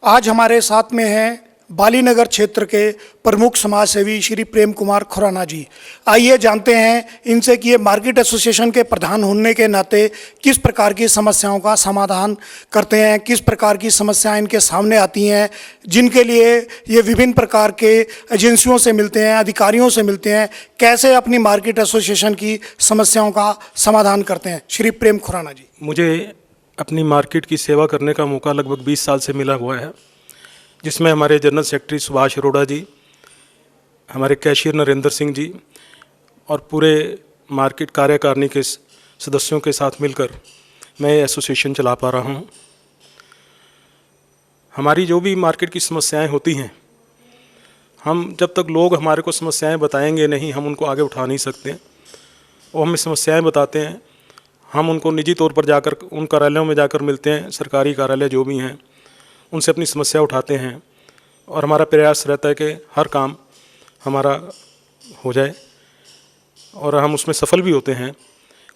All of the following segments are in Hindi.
आज हमारे साथ में हैं बालीनगर क्षेत्र के प्रमुख समाज सेवी श्री प्रेम कुमार खुराना जी। आइए जानते हैं इनसे कि ये मार्केट एसोसिएशन के प्रधान होने के नाते किस प्रकार की समस्याओं का समाधान करते हैं, किस प्रकार की समस्याएं इनके सामने आती हैं, जिनके लिए ये विभिन्न प्रकार के एजेंसियों से मिलते हैं, अधिकारियों से मिलते हैं, कैसे अपनी मार्केट एसोसिएशन की समस्याओं का समाधान करते हैं। श्री प्रेम खुराना जी। मुझे अपनी मार्केट की सेवा करने का मौका लगभग 20 साल से मिला हुआ है, जिसमें हमारे जनरल सेक्रेटरी सुभाष अरोड़ा जी, हमारे कैशियर नरेंद्र सिंह जी और पूरे मार्केट कार्यकारिणी के सदस्यों के साथ मिलकर मैं एसोसिएशन चला पा रहा हूँ। हमारी जो भी मार्केट की समस्याएं होती हैं, हम जब तक लोग हमारे को समस्याएं बताएंगे नहीं, हम उनको आगे उठा नहीं सकते। वो हमें समस्याएं बताते हैं, हम उनको निजी तौर पर जाकर उन कार्यालयों में जाकर मिलते हैं, सरकारी कार्यालय जो भी हैं, उनसे अपनी समस्या उठाते हैं और हमारा प्रयास रहता है कि हर काम हमारा हो जाए और हम उसमें सफल भी होते हैं।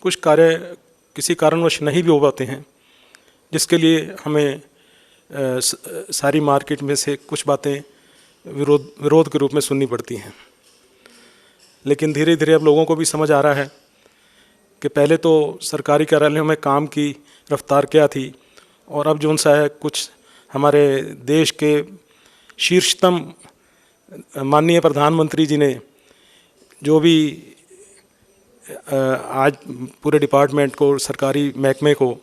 कुछ कार्य किसी कारणवश नहीं भी हो पाते हैं, जिसके लिए हमें सारी मार्केट में से कुछ बातें विरोध के रूप में सुननी पड़ती हैं। लेकिन धीरे धीरे अब लोगों को भी समझ आ रहा है कि पहले तो सरकारी कार्यालयों में काम की रफ्तार क्या थी और अब जो सा है, कुछ हमारे देश के शीर्षतम माननीय प्रधानमंत्री जी ने जो भी आज पूरे डिपार्टमेंट को, सरकारी महकमे को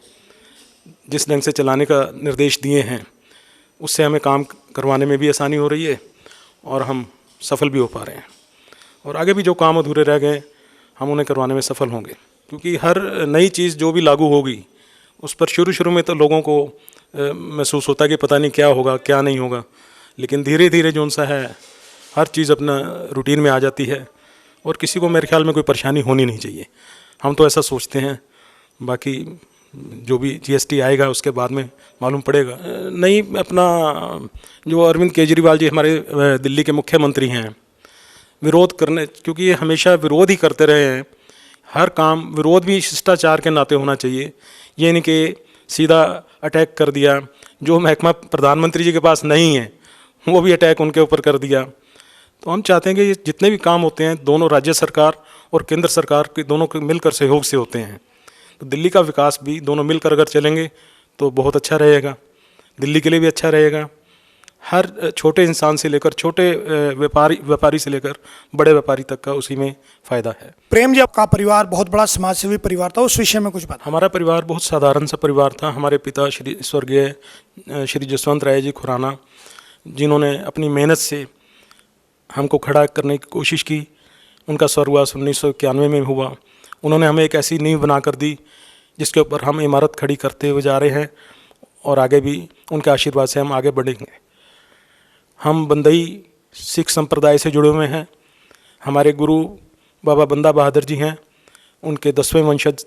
जिस ढंग से चलाने का निर्देश दिए हैं, उससे हमें काम करवाने में भी आसानी हो रही है और हम सफल भी हो पा रहे हैं। और आगे भी जो काम अधूरे रह गए हम उन्हें करवाने में सफल होंगे, क्योंकि हर नई चीज़ जो भी लागू होगी उस पर शुरू में तो लोगों को महसूस होता है कि पता नहीं क्या होगा क्या नहीं होगा, लेकिन धीरे धीरे जो सा है हर चीज़ अपना रूटीन में आ जाती है और किसी को मेरे ख्याल में कोई परेशानी होनी नहीं चाहिए। हम तो ऐसा सोचते हैं, बाकी जो भी जीएसटी आएगा उसके बाद में मालूम पड़ेगा। नहीं, अपना जो अरविंद केजरीवाल जी हमारे दिल्ली के मुख्यमंत्री हैं, विरोध करने, क्योंकि ये हमेशा विरोध ही करते रहे हैं, हर काम विरोध भी शिष्टाचार के नाते होना चाहिए। ये नहीं कि सीधा अटैक कर दिया, जो महकमा प्रधानमंत्री जी के पास नहीं है वो भी अटैक उनके ऊपर कर दिया। तो हम चाहते हैं कि जितने भी काम होते हैं दोनों राज्य सरकार और केंद्र सरकार के दोनों के मिलकर सहयोग से होते हैं। तो दिल्ली का विकास भी दोनों मिलकर अगर चलेंगे तो बहुत अच्छा रहेगा, दिल्ली के लिए भी अच्छा रहेगा। हर छोटे इंसान से लेकर छोटे व्यापारी से लेकर बड़े व्यापारी तक का उसी में फ़ायदा है। प्रेम जी, आपका परिवार बहुत बड़ा समाजसेवी परिवार था, उस विषय में कुछ बात। हमारा परिवार बहुत साधारण सा परिवार था। हमारे पिता श्री स्वर्गीय श्री जसवंत राय जी खुराना, जिन्होंने अपनी मेहनत से हमको खड़ा करने की कोशिश की, उनका स्वर्गवास 1991 में हुआ। उन्होंने हमें एक ऐसी नींव बना कर दी जिसके ऊपर हम इमारत खड़ी करते हुए जा रहे हैं और आगे भी उनके आशीर्वाद से हम आगे बढ़ेंगे। हम बंदई सिख संप्रदाय से जुड़े हुए हैं। हमारे गुरु बाबा बंदा बहादुर जी हैं, उनके 10वें वंशज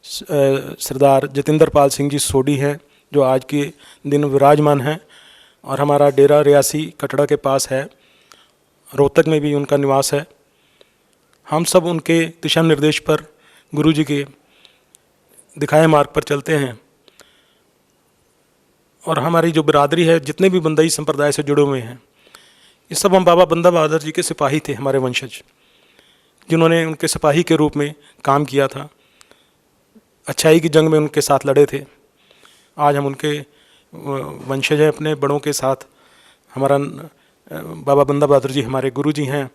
सरदार जतिंदर पाल सिंह जी सोडी हैं, जो आज के दिन विराजमान हैं। और हमारा डेरा रियासी कटड़ा के पास है, रोहतक में भी उनका निवास है। हम सब उनके दिशा निर्देश पर, गुरु जी के दिखाए मार्ग पर चलते हैं। और हमारी जो बिरादरी है, जितने भी बंदई संप्रदाय से जुड़े हुए हैं, ये सब हम बाबा बंदा बहादुर जी के सिपाही थे, हमारे वंशज, जिन्होंने उनके सिपाही के रूप में काम किया था, अच्छाई की जंग में उनके साथ लड़े थे। आज हम उनके वंशज हैं, अपने बड़ों के साथ। हमारा बाबा बंदा बहादुर जी हमारे गुरु जी हैं।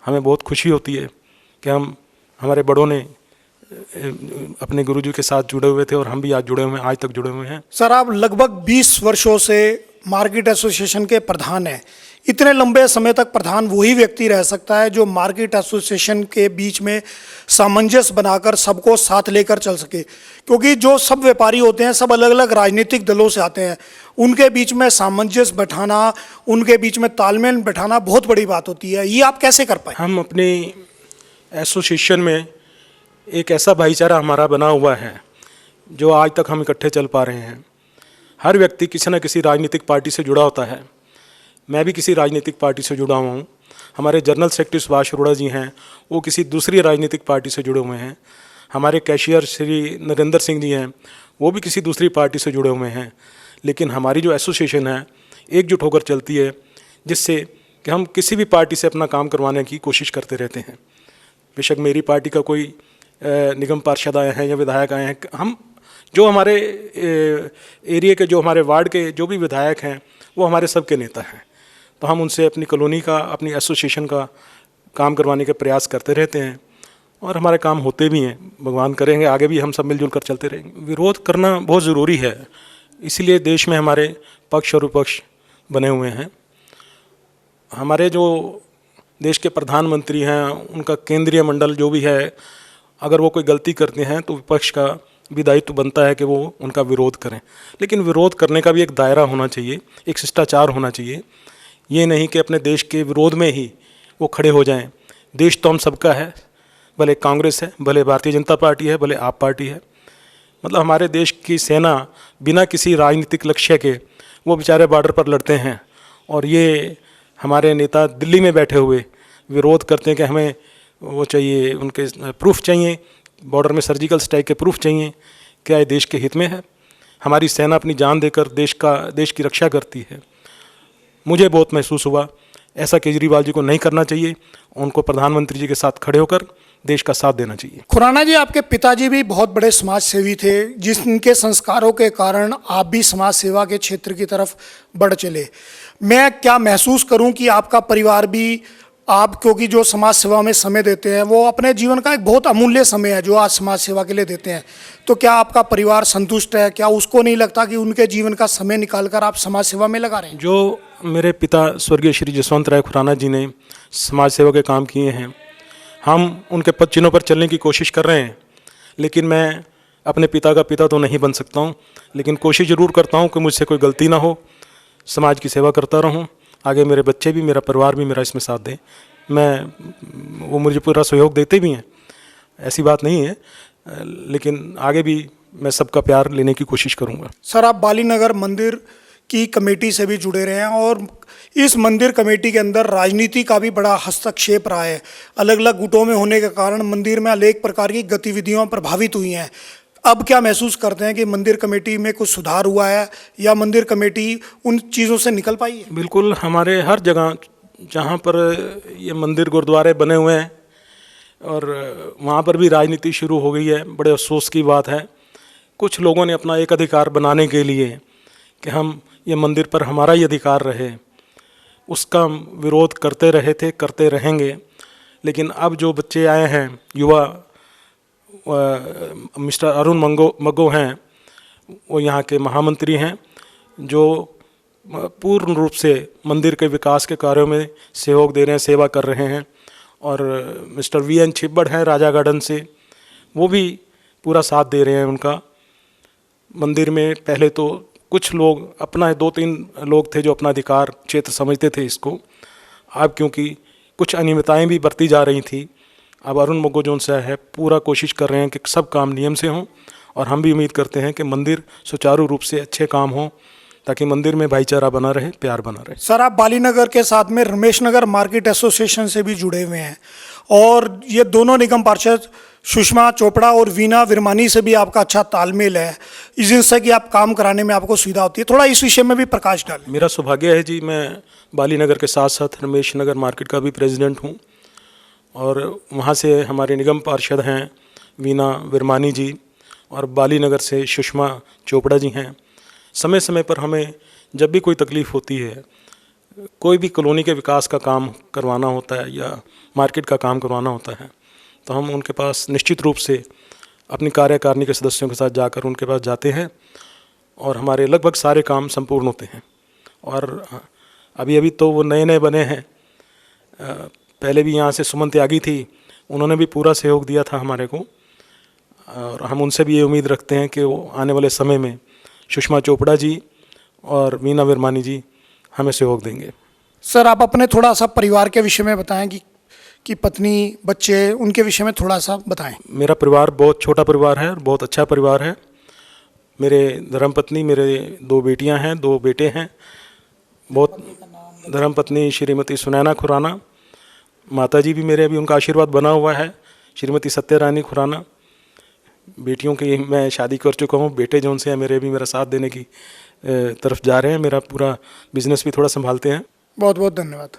हमें बहुत खुशी होती है कि हमारे बड़ों ने अपने गुरुजी के साथ जुड़े हुए थे और हम भी आज जुड़े हुए हैं, आज तक जुड़े हुए हैं। सर, आप लगभग 20 वर्षों से मार्केट एसोसिएशन के प्रधान हैं। इतने लंबे समय तक प्रधान वही व्यक्ति रह सकता है जो मार्केट एसोसिएशन के बीच में सामंजस्य बनाकर सबको साथ लेकर चल सके, क्योंकि जो सब व्यापारी होते हैं सब अलग अलग राजनीतिक दलों से आते हैं। उनके बीच में सामंजस्य बैठाना, उनके बीच में तालमेल बैठाना बहुत बड़ी बात होती है। ये आप कैसे कर पाए? हम अपनी एसोसिएशन में एक ऐसा भाईचारा हमारा बना हुआ है जो आज तक हम इकट्ठे चल पा रहे हैं। हर व्यक्ति किसी न किसी राजनीतिक पार्टी से जुड़ा होता है। मैं भी किसी राजनीतिक पार्टी से जुड़ा हुआ हूँ। हमारे जनरल सेक्रेटरी सुभाष अरोड़ा जी हैं, वो किसी दूसरी राजनीतिक पार्टी से जुड़े हुए हैं। हमारे कैशियर श्री नरेंद्र सिंह जी हैं, वो भी किसी दूसरी पार्टी से जुड़े हुए हैं। लेकिन हमारी जो एसोसिएशन है एकजुट होकर चलती है, जिससे कि हम किसी भी पार्टी से अपना काम करवाने की कोशिश करते रहते हैं। बेशक मेरी पार्टी का कोई निगम पार्षद आए हैं या विधायक आए हैं, हम जो हमारे एरिया के, जो हमारे वार्ड के जो भी विधायक हैं, वो हमारे सबके नेता हैं। तो हम उनसे अपनी कॉलोनी का, अपनी एसोसिएशन का काम करवाने के प्रयास करते रहते हैं और हमारे काम होते भी हैं। भगवान करेंगे आगे भी हम सब मिलजुल कर चलते रहेंगे। विरोध करना बहुत ज़रूरी है, इसीलिए देश में हमारे पक्ष और विपक्ष बने हुए हैं। हमारे जो देश के प्रधानमंत्री हैं, उनका केंद्रीय मंडल जो भी है, अगर वो कोई गलती करते हैं तो विपक्ष का भी दायित्व बनता है कि वो उनका विरोध करें। लेकिन विरोध करने का भी एक दायरा होना चाहिए, एक शिष्टाचार होना चाहिए। ये नहीं कि अपने देश के विरोध में ही वो खड़े हो जाएं। देश तो हम सबका है, भले कांग्रेस है, भले भारतीय जनता पार्टी है, भले आप पार्टी है। मतलब हमारे देश की सेना बिना किसी राजनीतिक लक्ष्य के वो बेचारे बॉर्डर पर लड़ते हैं, और ये हमारे नेता दिल्ली में बैठे हुए विरोध करते हैं कि हमें वो चाहिए, उनके प्रूफ चाहिए, बॉर्डर में सर्जिकल स्ट्राइक के प्रूफ चाहिए। क्या ये देश के हित में है? हमारी सेना अपनी जान देकर देश की रक्षा करती है। मुझे बहुत महसूस हुआ, ऐसा केजरीवाल जी को नहीं करना चाहिए। उनको प्रधानमंत्री जी के साथ खड़े होकर देश का साथ देना चाहिए। खुराना जी, आपके पिताजी भी बहुत बड़े समाज सेवी थे, जिनके संस्कारों के कारण आप भी समाज सेवा के क्षेत्र की तरफ बढ़ चले। मैं क्या महसूस करूं कि आपका परिवार भी, आप क्योंकि जो समाज सेवा में समय देते हैं, वो अपने जीवन का एक बहुत अमूल्य समय है जो आज समाज सेवा के लिए देते हैं, तो क्या आपका परिवार संतुष्ट है? क्या उसको नहीं लगता कि उनके जीवन का समय निकालकर आप समाज सेवा में लगा रहे हैं? जो मेरे पिता स्वर्गीय श्री जसवंत राय खुराना जी ने समाज सेवा के काम किए हैं, हम उनके पद चिन्हों पर चलने की कोशिश कर रहे हैं। लेकिन मैं अपने पिता का पिता तो नहीं बन सकता हूँ, लेकिन कोशिश ज़रूर करता हूँ कि मुझसे कोई गलती ना हो, समाज की सेवा करता रहूँ। आगे मेरे बच्चे भी, मेरा परिवार भी मेरा इसमें साथ दें। वो मुझे पूरा सहयोग देते भी हैं, ऐसी बात नहीं है, लेकिन आगे भी मैं सबका प्यार लेने की कोशिश करूँगा। सर, आप बालीनगर मंदिर की कमेटी से भी जुड़े रहे हैं, और इस मंदिर कमेटी के अंदर राजनीति का भी बड़ा हस्तक्षेप रहा है। अलग अलग गुटों में होने के कारण मंदिर में अनेक प्रकार की गतिविधियां प्रभावित हुई हैं। अब क्या महसूस करते हैं कि मंदिर कमेटी में कुछ सुधार हुआ है, या मंदिर कमेटी उन चीज़ों से निकल पाई है? बिल्कुल, हमारे हर जगह जहाँ पर ये मंदिर गुरुद्वारे बने हुए हैं, और वहाँ पर भी राजनीति शुरू हो गई है। बड़े अफसोस की बात है, कुछ लोगों ने अपना एक अधिकार बनाने के लिए कि हम ये मंदिर पर हमारा ही अधिकार रहे, उसका विरोध करते रहे थे, करते रहेंगे। लेकिन अब जो बच्चे आए हैं, युवा, मिस्टर अरुण मग्गो हैं, वो यहाँ के महामंत्री हैं, जो पूर्ण रूप से मंदिर के विकास के कार्यों में सहयोग दे रहे हैं, सेवा कर रहे हैं। और मिस्टर VN छिब्बड़ हैं राजा गार्डन से, वो भी पूरा साथ दे रहे हैं उनका। मंदिर में पहले तो कुछ लोग अपना, 2-3 लोग थे जो अपना अधिकार क्षेत्र समझते थे इसको। अब क्योंकि कुछ अनियमितताएं भी बरती जा रही थी, अब अरुण मग्गो जो उनसे है पूरा कोशिश कर रहे हैं कि सब काम नियम से हों, और हम भी उम्मीद करते हैं कि मंदिर सुचारू रूप से अच्छे काम हों, ताकि मंदिर में भाईचारा बना रहे, प्यार बना रहे। सर, आप बालीनगर के साथ में रमेश नगर मार्केट एसोसिएशन से भी जुड़े हुए हैं, और ये दोनों निगम पार्षद सुषमा चोपड़ा और वीना विरमानी से भी आपका अच्छा तालमेल है, जिनसे कि आप काम कराने में आपको सुविधा होती है। थोड़ा इस विषय में भी प्रकाश डालें। मेरा सौभाग्य है जी, मैं बालीनगर के साथ साथ रमेश नगर मार्केट का भी प्रेसिडेंट हूँ, और वहाँ से हमारे निगम पार्षद हैं वीना विरमानी जी, और बालीनगर से सुषमा चोपड़ा जी हैं। समय समय पर हमें जब भी कोई तकलीफ़ होती है, कोई भी कॉलोनी के विकास का काम करवाना होता है या मार्केट का काम करवाना होता है, तो हम उनके पास निश्चित रूप से अपनी कार्यकारिणी के सदस्यों के साथ जाकर उनके पास जाते हैं, और हमारे लगभग सारे काम संपूर्ण होते हैं। और अभी अभी तो वो नए नए बने हैं, पहले भी यहाँ से सुमन त्यागी थी, उन्होंने भी पूरा सहयोग दिया था हमारे को, और हम उनसे भी ये उम्मीद रखते हैं कि वो आने वाले समय में सुषमा चोपड़ा जी और वीना विरमानी जी हमें सहयोग देंगे। सर, आप अपने थोड़ा सा परिवार के विषय में बताएं कि पत्नी, बच्चे, उनके विषय में थोड़ा सा बताएं। मेरा परिवार बहुत छोटा परिवार है और बहुत अच्छा परिवार है। मेरे धर्मपत्नी, मेरे 2 बेटियां हैं, 2 बेटे हैं। बहुत धर्मपत्नी श्रीमती सुनैना खुराना, माताजी भी मेरे अभी उनका आशीर्वाद बना हुआ है, श्रीमती सत्य रानी खुराना। बेटियों की मैं शादी कर चुका हूँ, बेटे जो उनसे हैं मेरे भी मेरा साथ देने की तरफ जा रहे हैं, मेरा पूरा बिजनेस भी थोड़ा संभालते हैं। बहुत बहुत धन्यवाद।